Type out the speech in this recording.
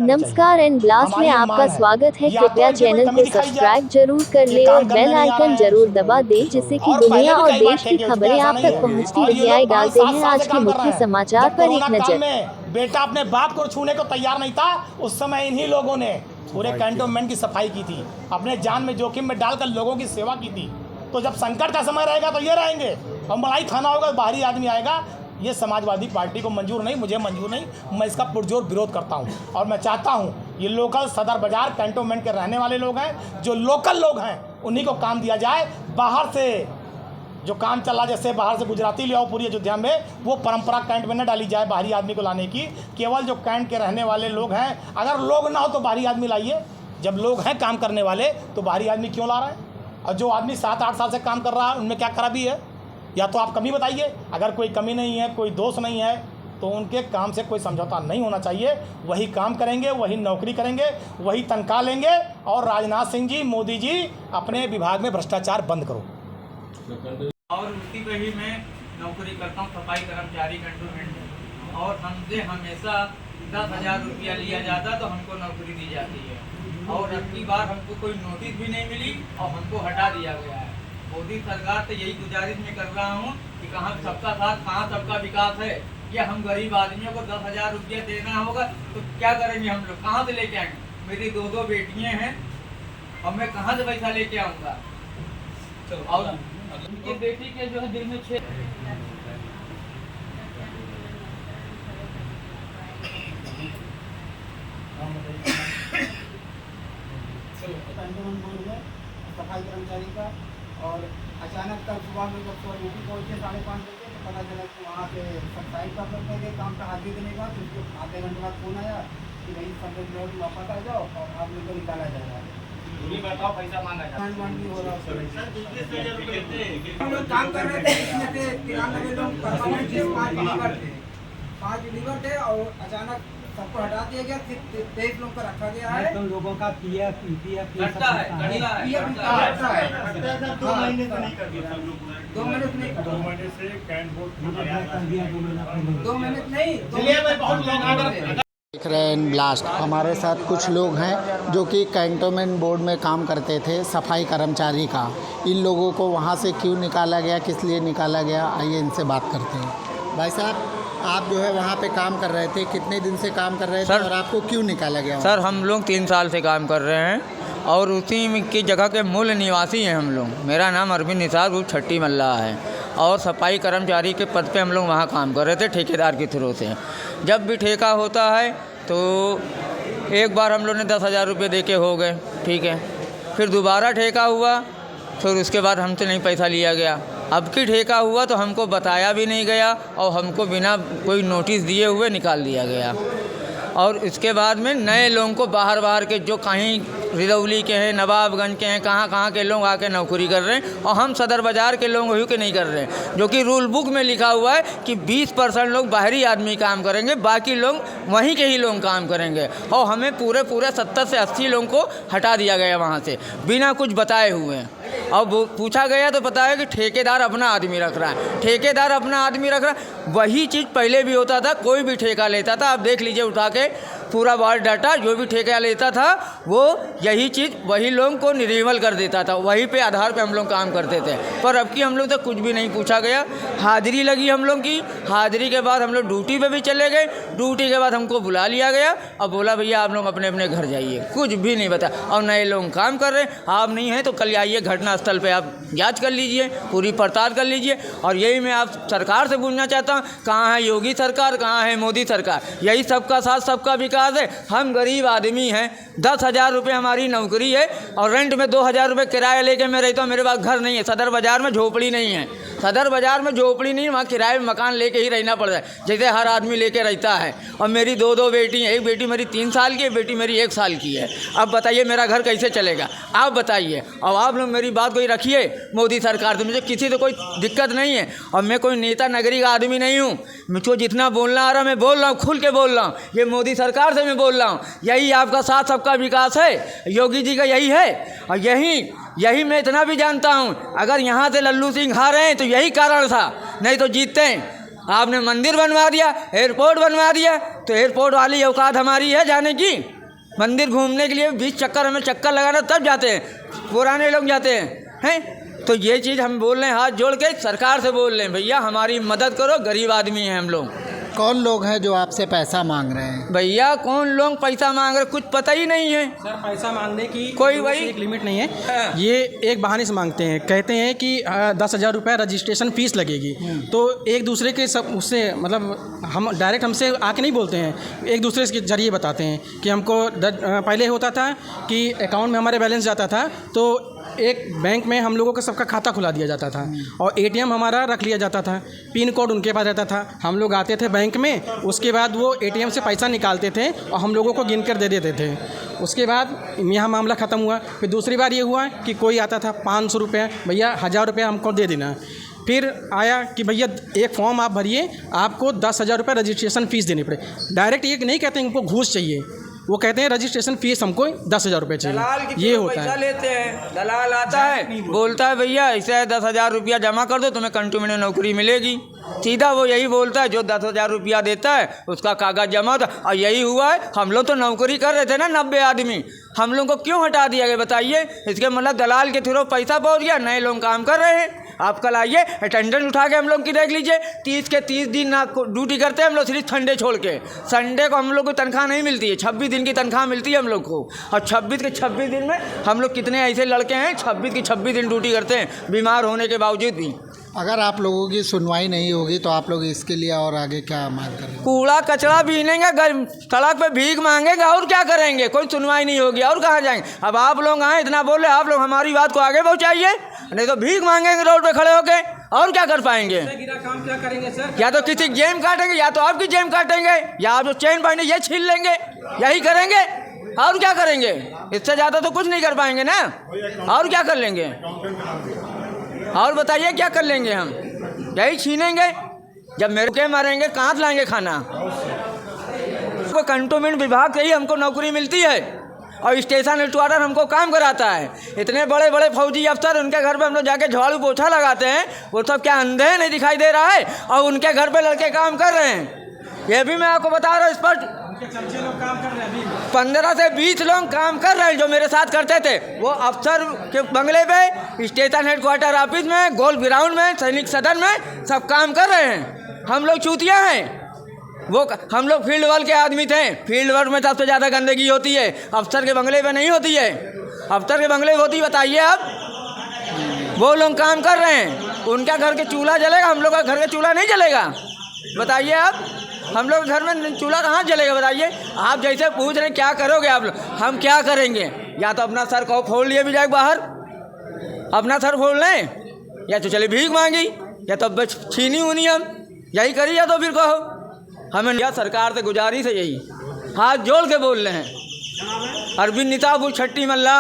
नमस्कार and blast में आपका स्वागत है। कृपया चैनल को सब्सक्राइब जरूर कर ले और बेल आइकन जरूर दबा दे, जिससे कि दुनिया और देश की खबरें आप तक पहुंचती रहे। आइए डालते हैं आज के मुख्य समाचार पर एक नजर। बेटा अपने बाप को छूने को तैयार नहीं था, उस समय इन्हीं लोगों ने पूरे कैंटोनमेंट की सफाई की थी, अपने जान में जोखिम में डालकर लोगों की सेवा की थी। तो जब संकट का समय रहेगा तो ये रहेंगे, और मलाई खाना होगा बाहरी आदमी आएगा। ये समाजवादी पार्टी को मंजूर नहीं, मुझे मंजूर नहीं, मैं इसका पुरजोर विरोध करता हूँ। और मैं चाहता हूँ ये लोकल सदर बाजार कैंटोनमेंट के रहने वाले लोग हैं, जो लोकल लोग हैं, उन्हीं को काम दिया जाए। बाहर से जो काम चला, जैसे बाहर से गुजराती ले आओ पूरी अयोध्या में, वो परंपरा कैंट में न डाली जाए बाहरी आदमी को लाने की। केवल जो कैंट के रहने वाले लोग हैं, अगर लोग ना हो तो बाहरी आदमी लाइए। जब लोग हैं काम करने वाले तो बाहरी आदमी क्यों ला रहा है? और जो आदमी 7-8 साल से काम कर रहा है, उनमें क्या खराबी है? या तो आप कमी बताइए। अगर कोई कमी नहीं है, कोई दोष नहीं है, तो उनके काम से कोई समझौता नहीं होना चाहिए। वही काम करेंगे, वही नौकरी करेंगे, वही तनख्वाह लेंगे। और राजनाथ सिंह जी, मोदी जी, अपने विभाग में भ्रष्टाचार बंद करो। और उसी पे ही मैं नौकरी करता हूँ, सफाई कर्मचारी कैंटोनमेंट में। और हमसे हमेशा 10,000 रुपया लिया जाता तो हमको नौकरी दी जाती है। और अब की बार हमको कोई नोटिस भी नहीं मिली और हमको हटा दिया गया है। मोदी सरकार से यही गुजारिश मैं कर रहा हूँ कि कहाँ सबका साथ, कहाँ सबका विकास है। या हम गरीब आदमियों को 10,000 रुपया देना होगा तो क्या करेंगे हम लोग? कहाँ से लेके आएंगे? मेरी 2 बेटियाँ हैं और मैं कहाँ से पैसा लेके आऊँगा? और उनकी बेटी के जो है दिल में सफाई कर्मचारी का। और अचानक तक सुबह में जब ड्यूटी पहुँचे 5:30 बजे, तो पता चला कि वहाँ पे सफाई का करते काम का हाजिर देने के बाद उसके आधे घंटे बाद फोन आया कि नहीं 15 मिनट वापस आ जाओ और आप लोग को निकाला जाएगा। बताओ पैसा मांगा हो रहा हम लोग काम कर रहे थे, इसमें थे 93 लोग परमानेंट थे, 5 डिलीवर थे और अचानक सबको हटा दिया गया। 23 लोगों को रखा गया है। तुम लोगों का पीएफ कटता है, 2 महीने से नहीं कर दिया। 2 महीने से नहीं, 2 महीने से कैंट बोर्ड 2 महीने नहीं। चलिए मैं बहुत लोग देख रहे हैं ब्लास्ट। हमारे साथ कुछ लोग हैं जो कि कैंटोनमेंट बोर्ड में काम करते थे, सफाई कर्मचारी का। इन लोगों को वहाँ से क्यों निकाला गया, किस लिए निकाला गया, आइए इनसे बात करते हैं। भाई साहब, आप जो है वहाँ पे काम कर रहे थे, कितने दिन से काम कर रहे थे और आपको क्यों निकाला गया? सर, हम लोग 3 साल से काम कर रहे हैं और उसी की जगह के मूल निवासी हैं हम लोग। मेरा नाम अरविंद निसार उर्फ छट्टी मल्ला है और सफाई कर्मचारी के पद पे हम लोग वहाँ काम कर रहे थे ठेकेदार के थ्रू से। जब भी ठेका होता है तो एक बार हम लोग ने 10,000 रुपये दे के हो गए, ठीक है। फिर दोबारा ठेका हुआ, फिर उसके बाद हमसे नहीं पैसा लिया गया। अब की ठेका हुआ तो हमको बताया भी नहीं गया और हमको बिना कोई नोटिस दिए हुए निकाल दिया गया। और इसके बाद में नए लोगों को बाहर के जो कहीं रिदौली के हैं, नवाबगंज के हैं, कहाँ के लोग आके नौकरी कर रहे हैं और हम सदर बाज़ार के लोग ही के नहीं कर रहे हैं। जो कि रूल बुक में लिखा हुआ है कि 20% लोग बाहरी आदमी काम करेंगे, बाकी लोग वहीं के ही लोग काम करेंगे। और हमें पूरे 70 से 80 लोगों को हटा दिया गया वहाँ से बिना कुछ बताए हुए। और पूछा गया तो बताया कि ठेकेदार अपना आदमी रख रहा है। ठेकेदार अपना आदमी रख रहा है, वही चीज़ पहले भी होता था। कोई भी ठेका लेता था, आप देख लीजिए उठा के पूरा बार डाटा, जो भी ठेका लेता था वो यही चीज़ वही लोगों को रिन्यूअल कर देता था। वहीं पे आधार पे हम लोग काम करते थे। पर अब की हम लोग तो कुछ भी नहीं पूछा गया। हाजिरी लगी हम लोग की, हाजिरी के बाद हम लोग ड्यूटी पे भी चले गए। ड्यूटी के बाद हमको बुला लिया गया और बोला भैया आप लोग अपने अपने घर जाइए। कुछ भी नहीं बता। और नए लोग काम कर रहे हैं, आप नहीं हैं तो कल आइए घटनास्थल पर आप जाँच कर लीजिए, पूरी पड़ताल कर लीजिए। और यही मैं आप सरकार से पूछना चाहता हूँ, कहाँ है योगी सरकार, कहाँ है मोदी सरकार? यही सबका साथ सबका विकास है। हम गरीब आदमी हैं, 10,000 रुपये हमारी नौकरी है और रेंट में 2,000 रुपये किराया लेके मैं रहता हूँ। मेरे पास घर नहीं है, सदर बाज़ार में झोपड़ी नहीं है, सदर बाज़ार में झोपड़ी नहीं, वहाँ किराए में मकान लेके ही रहना पड़ता है, जैसे हर आदमी लेके रहता है। और मेरी 2 बेटी हैं, एक बेटी मेरी 3 साल की है, एक बेटी मेरी 1 साल की है। अब बताइए मेरा घर कैसे चलेगा? आप बताइए। और आप लोग मेरी बात कोई रखिए मोदी सरकार से, मुझे किसी से कोई दिक्कत नहीं है। और मैं कोई नेता नगरी का आदमी नहीं हूँ। मुझको जितना बोलना आ रहा मैं बोल रहा हूँ, खुल के बोल रहा हूँ। ये मोदी सरकार से मैं बोल रहा हूँ, यही आपका साथ सबका विकास है, योगी जी का यही है। और यही मैं इतना भी जानता हूँ, अगर यहाँ से लल्लू सिंह हारे हैं तो यही कारण था, नहीं तो जीतते हैं। आपने मंदिर बनवा दिया, एयरपोर्ट बनवा दिया, तो एयरपोर्ट वाली औकात हमारी है जाने की? मंदिर घूमने के लिए 20 चक्कर हमें चक्कर लगाना तब जाते हैं, पुराने लोग जाते हैं। तो ये चीज़ हम बोल रहे हैं, हाथ जोड़ के सरकार से बोल रहे हैं, भैया हमारी मदद करो, गरीब आदमी हैं हम लोग। कौन लोग हैं जो आपसे पैसा मांग रहे हैं? भैया कौन लोग पैसा मांग रहे, कुछ पता ही नहीं है सर। पैसा मांगने की कोई वही एक लिमिट नहीं है। हाँ। ये एक बहाने से मांगते हैं, कहते हैं कि 10,000 रुपये रजिस्ट्रेशन फ़ीस लगेगी। तो एक दूसरे के सब उससे मतलब हम डायरेक्ट हमसे आके नहीं बोलते हैं, एक दूसरे के जरिए बताते हैं कि हमको पहले होता था कि अकाउंट में हमारे बैलेंस जाता था तो एक बैंक में हम लोगों का सबका खाता खुला दिया जाता था और एटीएम हमारा रख लिया जाता था, पिन कोड उनके पास रहता था। हम लोग आते थे बैंक में, उसके बाद वो एटीएम से पैसा निकालते थे और हम लोगों को गिन कर दे देते थे। उसके बाद यहाँ मामला ख़त्म हुआ। फिर दूसरी बार ये हुआ कि कोई आता था 500 रुपये, भैया 1000 रुपये हमको दे देना। फिर आया कि भैया एक फॉर्म आप भरिए, आपको 10,000 रुपये रजिस्ट्रेशन फ़ीस देनी पड़े। डायरेक्ट ये नहीं कहते हैं उनको घूस चाहिए, वो कहते हैं रजिस्ट्रेशन फ़ीस हमको 10,000 रुपये चाहिए। ये होता है, लेते हैं दलाल आता है, बोलता है भैया ऐसे 10,000 रुपया जमा कर दो, तुम्हें कंटिन्यू में नौकरी मिलेगी। सीधा वो यही बोलता है, जो 10,000 रुपया देता है उसका कागज़ जमा होता। और यही हुआ है, हम लोग तो नौकरी कर रहे थे ना 90 आदमी, हम लोग को क्यों हटा दिया गया बताइए? इसके मतलब दलाल के थ्रू पैसा पहुँच गया, नए लोग काम कर रहे हैं। आप कल आइए, अटेंडेंस उठा के हम लोग की देख लीजिए, 30 के 30 दिन ना ड्यूटी करते हैं हम लोग, सिर्फ संडे छोड़ के। संडे को हम लोग को तनख्वाह नहीं मिलती है, 26 दिन की तनख्वाह मिलती है हम लोग को। और 26 के 26 दिन में हम लोग कितने ऐसे लड़के हैं 26 की 26 दिन ड्यूटी करते हैं, बीमार होने के बावजूद भी। अगर आप लोगों की सुनवाई नहीं होगी तो आप लोग इसके लिए और आगे क्या मांग करेंगे? कूड़ा कचरा बीनेंगे, सड़क पे भीख मांगेंगे, और क्या करेंगे? कोई सुनवाई नहीं होगी, और कहाँ जाएंगे? अब आप लोग आए इतना बोले, आप लोग हमारी बात को आगे पहुँचाइए, नहीं तो भीख मांगेंगे रोड पे खड़े होके, और क्या कर पाएंगे? काम क्या करेंगे सर? या तो किसी जेब काटेंगे, या तो आपकी जेब काटेंगे, या आप जो चेन पहने ये छीन लेंगे, यही करेंगे। और क्या करेंगे? इससे ज़्यादा तो कुछ नहीं कर पाएंगे ना, और क्या कर लेंगे? और बताइए क्या कर लेंगे हम? यही छीनेंगे। जब मेरे के मारेंगे कहाँ से लाएंगे खाना? तो कंटोनमेंट विभाग से ही हमको नौकरी मिलती है और स्टेशन हेडक्वार्टर हमको काम कराता है। इतने बड़े बड़े फौजी अफसर, उनके घर पे हम लोग जाके झाड़ू पोछा लगाते हैं, वो सब क्या अंधे नहीं दिखाई दे रहा है? और उनके घर पे लड़के काम कर रहे हैं, ये भी मैं आपको बता रहा हूँ स्पष्ट। 15 से 20 लोग काम कर रहे हैं जो मेरे साथ करते थे। वो अफसर के बंगले पे, स्टेशन हेडक्वार्टर ऑफिस में, गोल ग्राउंड में, सैनिक सदन में सब काम कर रहे हैं। हम लोग चूतिया हैं। वो हम लोग फील्ड वर्क के आदमी थे, फील्ड वर्क में सबसे ज़्यादा गंदगी होती है, अफसर के बंगले पे नहीं होती है। अफसर के बंगले पे होती, बताइए आप। वो लोग काम कर रहे हैं, उनका घर के चूल्हा जलेगा, हम लोग का घर का चूल्हा नहीं जलेगा? बताइए आप, हम लोग घर में चूल्हा कहाँ जलेगा बताइए? आप जैसे पूछ रहे हैं क्या करोगे आप लोग, हम क्या करेंगे? या तो अपना सर को फोड़ लिए भी जाए बाहर, अपना सर फोड़ लें, या तो चले भीख मांगी, या तो बस छीनी उनी हम, यही करिए। या तो फिर कहो हमें, या सरकार से गुजारिश है, यही हाथ जोड़ के बोल रहे हैं। अरविंद निताब छट्टी मल्ला।